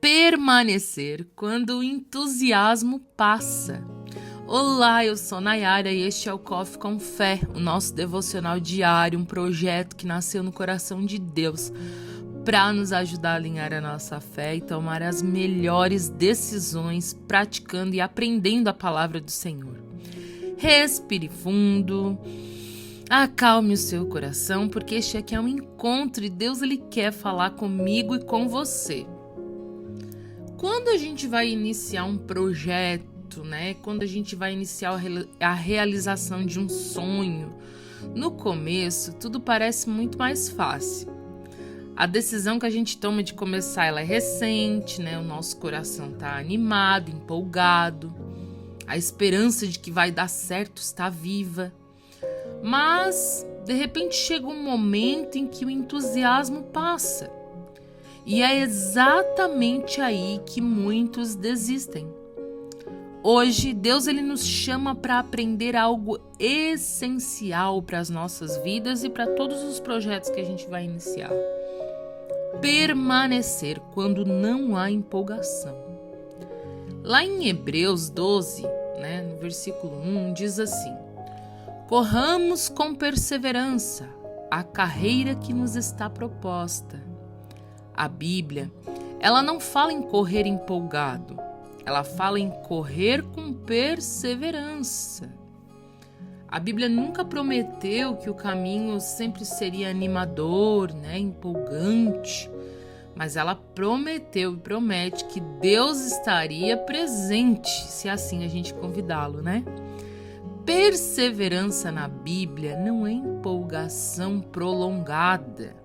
Permanecer quando o entusiasmo passa. Olá, eu sou Nayara e este é o Coffee com Fé, o nosso devocional diário, um projeto que nasceu no coração de Deus para nos ajudar a alinhar a nossa fé e tomar as melhores decisões, praticando e aprendendo a palavra do Senhor. Respire fundo, acalme o seu coração, porque este aqui é um encontro e Deus ele quer falar comigo e com você. Quando a gente vai iniciar um projeto, quando a gente vai iniciar a realização de um sonho, no começo tudo parece muito mais fácil. A decisão que a gente toma de começar ela é recente, o nosso coração está animado, empolgado, a esperança de que vai dar certo está viva. Mas, de repente, chega um momento em que o entusiasmo passa. E é exatamente aí que muitos desistem. Hoje, Deus ele nos chama para aprender algo essencial para as nossas vidas e para todos os projetos que a gente vai iniciar. Permanecer quando não há empolgação. Lá em Hebreus 12, no versículo 1, diz assim: corramos com perseverança a carreira que nos está proposta. A Bíblia, ela não fala em correr empolgado, ela fala em correr com perseverança. A Bíblia nunca prometeu que o caminho sempre seria animador, empolgante, mas ela prometeu e promete que Deus estaria presente, se assim a gente convidá-lo, Perseverança na Bíblia não é empolgação prolongada,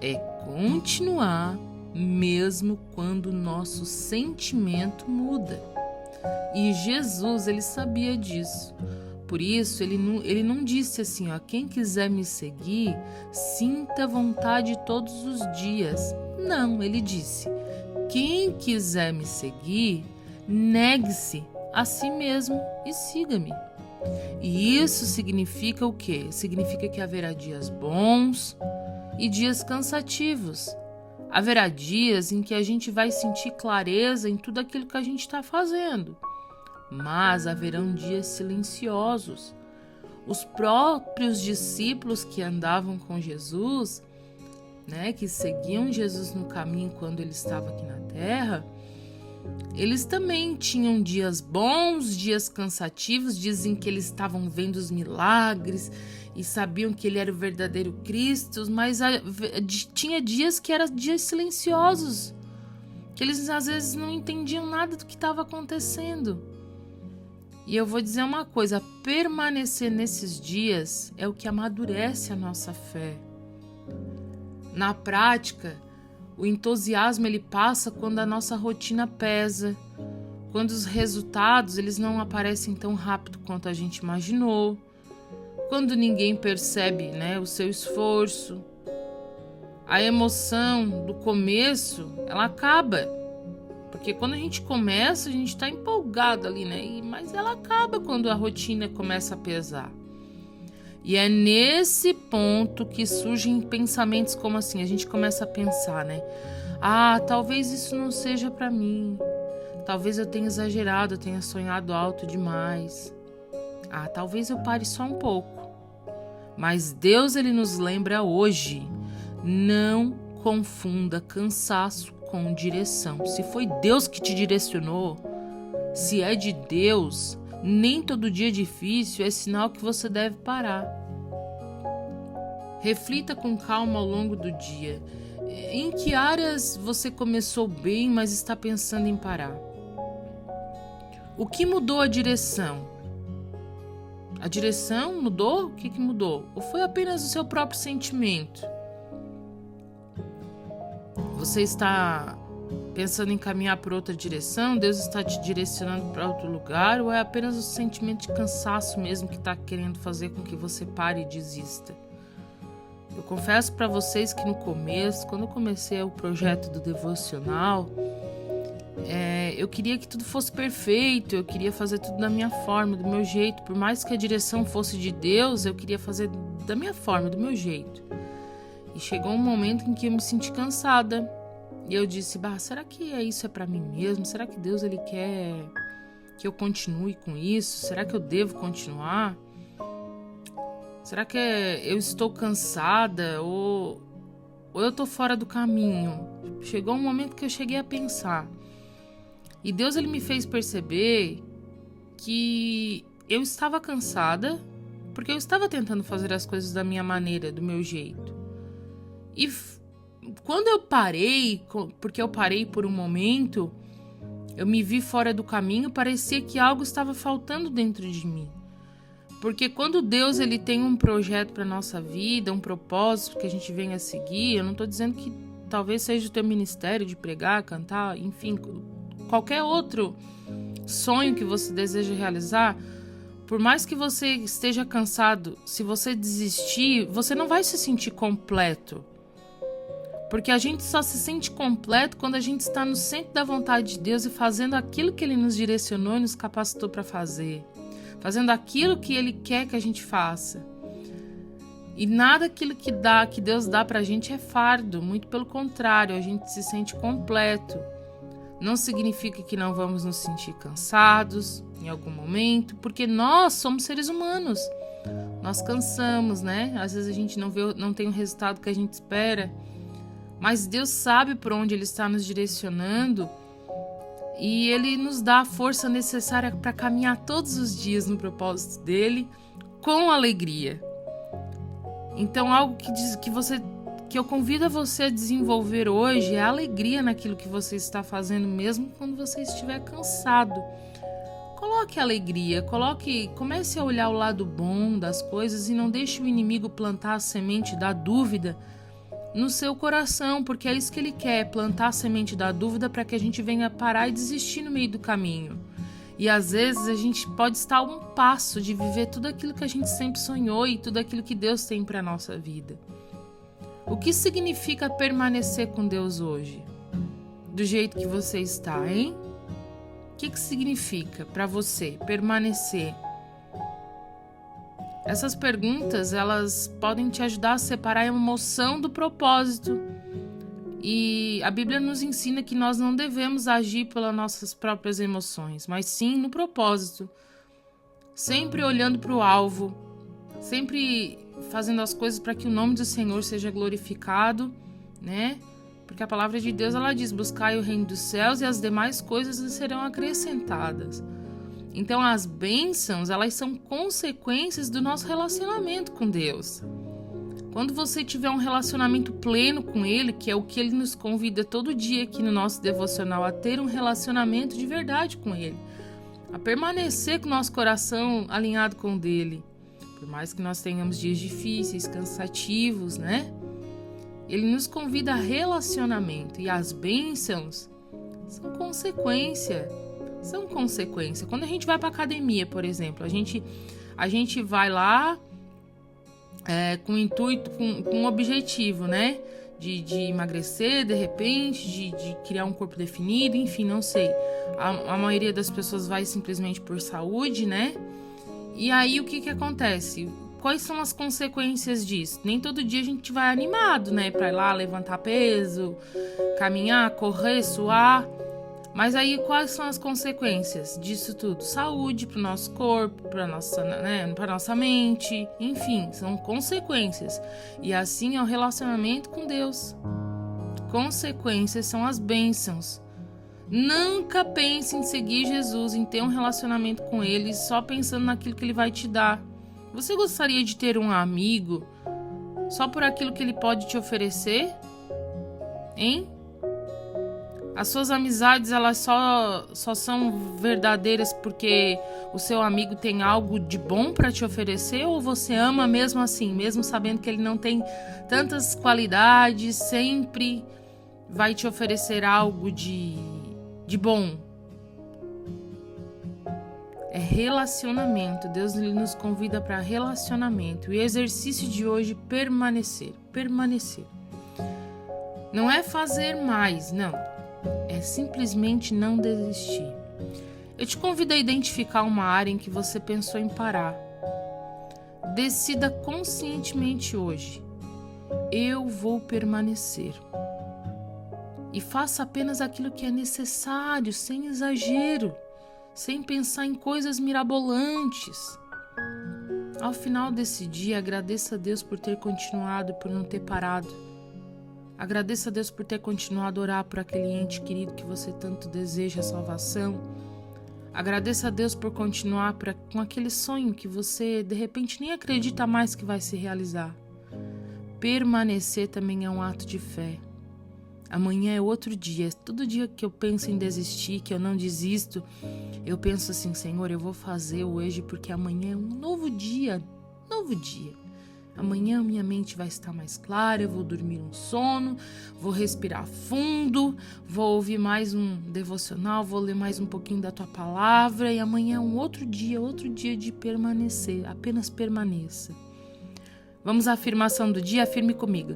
é continuar mesmo quando o nosso sentimento muda. E Jesus, ele sabia disso. Por isso, ele não disse assim, quem quiser me seguir, sinta vontade todos os dias. Não, ele disse, quem quiser me seguir, negue-se a si mesmo e siga-me. E isso significa o quê? Significa que haverá dias bons e dias cansativos. Haverá dias em que a gente vai sentir clareza em tudo aquilo que a gente está fazendo. Mas haverão dias silenciosos. Os próprios discípulos que andavam com Jesus, que seguiam Jesus no caminho quando ele estava aqui na terra, eles também tinham dias bons, dias cansativos, dizem que eles estavam vendo os milagres e sabiam que ele era o verdadeiro Cristo, mas tinha dias que eram dias silenciosos, que eles às vezes não entendiam nada do que estava acontecendo. E eu vou dizer uma coisa, permanecer nesses dias é o que amadurece a nossa fé. Na prática, o entusiasmo ele passa quando a nossa rotina pesa, quando os resultados eles não aparecem tão rápido quanto a gente imaginou, quando ninguém percebe o seu esforço. A emoção do começo, ela acaba, porque quando a gente começa, a gente está empolgado ali, mas ela acaba quando a rotina começa a pesar. E é nesse ponto que surgem pensamentos como assim, a gente começa a pensar, talvez isso não seja para mim, talvez eu tenha exagerado, eu tenha sonhado alto demais, talvez eu pare só um pouco. Mas Deus ele nos lembra hoje, não confunda cansaço com direção. Se foi Deus que te direcionou, se é de Deus, nem todo dia difícil é sinal que você deve parar. Reflita com calma ao longo do dia. Em que áreas você começou bem, mas está pensando em parar? O que mudou a direção? A direção mudou? O que mudou? Ou foi apenas o seu próprio sentimento? Você está pensando em caminhar por outra direção? Deus está te direcionando para outro lugar? Ou é apenas o sentimento de cansaço mesmo que está querendo fazer com que você pare e desista? Eu confesso para vocês que no começo, quando eu comecei o projeto do devocional, eu queria que tudo fosse perfeito, eu queria fazer tudo da minha forma, do meu jeito. Por mais que a direção fosse de Deus, eu queria fazer da minha forma, do meu jeito. E chegou um momento em que eu me senti cansada. E eu disse, será que isso é para mim mesmo? Será que Deus ele quer que eu continue com isso? Será que eu devo continuar? Será que eu estou cansada ou eu estou fora do caminho? Chegou um momento que eu cheguei a pensar. E Deus ele me fez perceber que eu estava cansada porque eu estava tentando fazer as coisas da minha maneira, do meu jeito. E quando eu parei, porque eu parei por um momento, eu me vi fora do caminho, parecia que algo estava faltando dentro de mim. Porque quando Deus ele tem um projeto para nossa vida, um propósito que a gente venha a seguir, eu não estou dizendo que talvez seja o teu ministério de pregar, cantar, enfim, qualquer outro sonho que você deseja realizar, por mais que você esteja cansado, se você desistir, você não vai se sentir completo. Porque a gente só se sente completo quando a gente está no centro da vontade de Deus e fazendo aquilo que Ele nos direcionou e nos capacitou para fazer. Fazendo aquilo que Ele quer que a gente faça. E nada aquilo que Deus dá pra gente é fardo, muito pelo contrário, a gente se sente completo. Não significa que não vamos nos sentir cansados em algum momento, porque nós somos seres humanos. Nós cansamos, né? Às vezes a gente não tem o resultado que a gente espera, mas Deus sabe por onde Ele está nos direcionando e Ele nos dá a força necessária para caminhar todos os dias no propósito dEle com alegria. Então, algo que eu convido a você a desenvolver hoje é a alegria naquilo que você está fazendo, mesmo quando você estiver cansado. Coloque alegria, comece a olhar o lado bom das coisas e não deixe o inimigo plantar a semente da dúvida no seu coração, porque é isso que ele quer, plantar a semente da dúvida para que a gente venha parar e desistir no meio do caminho. E às vezes a gente pode estar a um passo de viver tudo aquilo que a gente sempre sonhou e tudo aquilo que Deus tem para a nossa vida. O que significa permanecer com Deus hoje? Do jeito que você está, hein? O que significa para você permanecer? Essas perguntas, elas podem te ajudar a separar a emoção do propósito. E a Bíblia nos ensina que nós não devemos agir pelas nossas próprias emoções, mas sim no propósito. Sempre olhando para o alvo, sempre fazendo as coisas para que o nome do Senhor seja glorificado, né? Porque a palavra de Deus, ela diz, buscai o reino dos céus e as demais coisas lhe serão acrescentadas. Então as bênçãos, elas são consequências do nosso relacionamento com Deus. Quando você tiver um relacionamento pleno com Ele, que é o que Ele nos convida todo dia aqui no nosso devocional, a ter um relacionamento de verdade com Ele, a permanecer com o nosso coração alinhado com o dele, por mais que nós tenhamos dias difíceis, cansativos, né? Ele nos convida a relacionamento e as bênçãos são consequência. Quando a gente vai para academia, por exemplo, a gente vai lá com intuito, com um objetivo, né? De emagrecer, de repente, de criar um corpo definido, enfim, não sei. A maioria das pessoas vai simplesmente por saúde, né? E aí o que acontece? Quais são as consequências disso? Nem todo dia a gente vai animado, né? Pra ir lá levantar peso, caminhar, correr, suar. Mas aí quais são as consequências disso tudo? Saúde para o nosso corpo, para nossa mente, enfim, são consequências. E assim é o relacionamento com Deus. Consequências são as bênçãos. Nunca pense em seguir Jesus, em ter um relacionamento com Ele só pensando naquilo que Ele vai te dar. Você gostaria de ter um amigo só por aquilo que Ele pode te oferecer? Hein? As suas amizades, elas só são verdadeiras porque o seu amigo tem algo de bom para te oferecer, ou você ama mesmo assim, mesmo sabendo que ele não tem tantas qualidades, sempre vai te oferecer algo de bom? É relacionamento. Deus nos convida para relacionamento. E o exercício de hoje, permanecer. Não é fazer mais, não. É simplesmente não desistir. Eu te convido a identificar uma área em que você pensou em parar. Decida conscientemente hoje. Eu vou permanecer. e faça apenas aquilo que é necessário, sem exagero, sem pensar em coisas mirabolantes. Ao final desse dia, agradeça a Deus por ter continuado, por não ter parado. Agradeça a Deus por ter continuado a orar por aquele ente querido que você tanto deseja a salvação. Agradeça a Deus por continuar com aquele sonho que você, de repente, nem acredita mais que vai se realizar. Permanecer também é um ato de fé. Amanhã é outro dia. Todo dia que eu penso em desistir, que eu não desisto, eu penso assim: Senhor, eu vou fazer hoje porque amanhã é um novo dia. Amanhã minha mente vai estar mais clara, eu vou dormir um sono, vou respirar fundo, vou ouvir mais um devocional, vou ler mais um pouquinho da tua palavra, e amanhã é um outro dia de permanecer. Apenas permaneça. Vamos à afirmação do dia? Afirme comigo.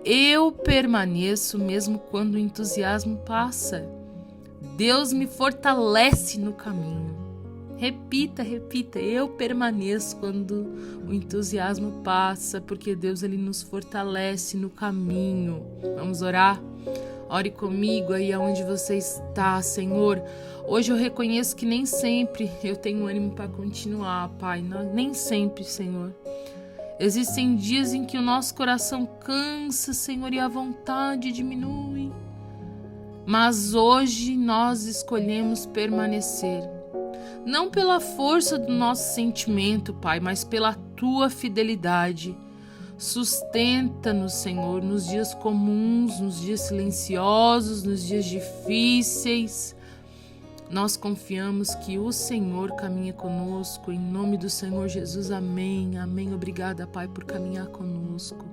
Eu permaneço mesmo quando o entusiasmo passa. Deus me fortalece no caminho. Repita. Eu permaneço quando o entusiasmo passa, porque Deus ele nos fortalece no caminho. Vamos orar? Ore comigo aí aonde você está, Senhor. Hoje eu reconheço que nem sempre eu tenho ânimo para continuar, Pai. Nem sempre, Senhor. Existem dias em que o nosso coração cansa, Senhor, e a vontade diminui. Mas hoje nós escolhemos permanecer. Não pela força do nosso sentimento, Pai, mas pela Tua fidelidade. Sustenta-nos, Senhor, nos dias comuns, nos dias silenciosos, nos dias difíceis. Nós confiamos que o Senhor caminha conosco, em nome do Senhor Jesus, amém, amém. Obrigada, Pai, por caminhar conosco.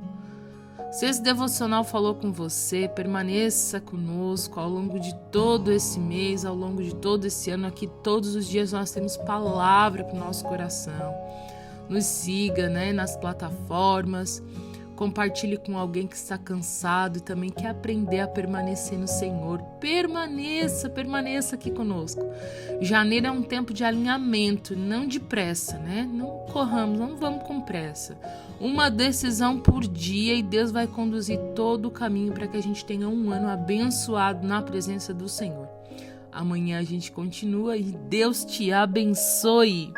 Se esse devocional falou com você, permaneça conosco ao longo de todo esse mês, ao longo de todo esse ano. Aqui todos os dias nós temos palavra para o nosso coração. Nos siga, nas plataformas. Compartilhe com alguém que está cansado e também quer aprender a permanecer no Senhor. Permaneça aqui conosco. Janeiro é um tempo de alinhamento, não de pressa, Não corramos, não vamos com pressa. Uma decisão por dia e Deus vai conduzir todo o caminho para que a gente tenha um ano abençoado na presença do Senhor. Amanhã a gente continua e Deus te abençoe.